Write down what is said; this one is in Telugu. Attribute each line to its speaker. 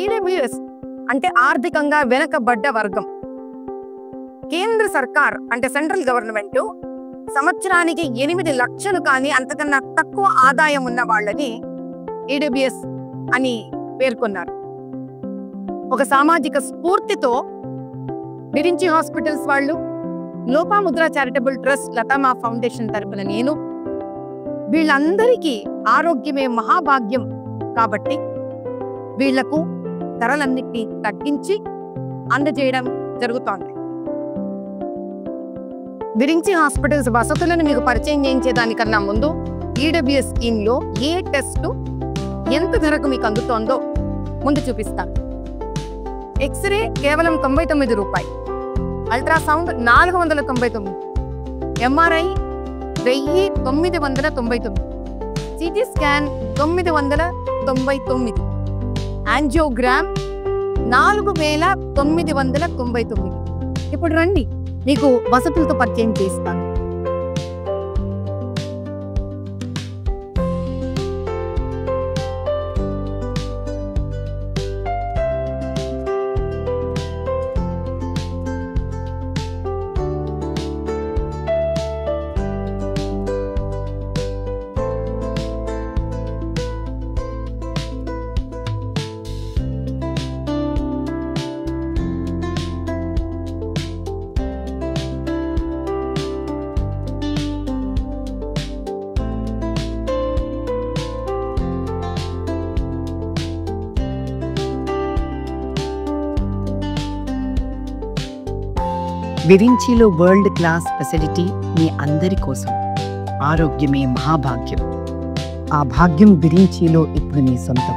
Speaker 1: ఈడబ్ల్యూఎస్ అంటే ఆర్థికంగా వెనకబడ్డ వర్గం. కేంద్ర సర్కార్ అంటే సెంట్రల్ గవర్నమెంట్ సంవత్సరానికి 8 లక్షలు కానీ అంతకన్నా తక్కువ ఆదాయం ఉన్న వాళ్ళని ఈడబ్ల్యూఎస్ అని పేర్కొన్నారు. ఒక సామాజిక స్ఫూర్తితో విరించి హాస్పిటల్స్ వాళ్ళు, లోపాముద్ర చారిటబుల్ ట్రస్ట్, లతామా ఫౌండేషన్ తరపున నేను, వీళ్ళందరికీ ఆరోగ్యమే మహాభాగ్యం కాబట్టి వీళ్లకు ధరలన్నిటినీ తగ్గించి అందజేయడం జరుగుతోంది. విరించి హాస్పిటల్స్ వసతులను మీకు పరిచయం చేయించేదానికన్నా ముందు ఈడబ్ల్యూఎస్ స్కీమ్లో ఏ టెస్టు ఎంత ధరకు మీకు అందుతోందో ముందు చూపిస్తాను. ఎక్స్రే కేవలం 99 రూపాయలు, ultrasound 499, MRI 1999, CT scan 999, angiogram 4999. ఇప్పుడు రండి, మీకు వసతులతో పరిచయం చేస్తాను.
Speaker 2: విరించిలో వరల్డ్ క్లాస్ ఫెసిలిటీ మీ అందరి కోసం. ఆరోగ్యమే మహాభాగ్యం. ఆ భాగ్యం విరించిలో ఇప్పుడు మీ సొంతం.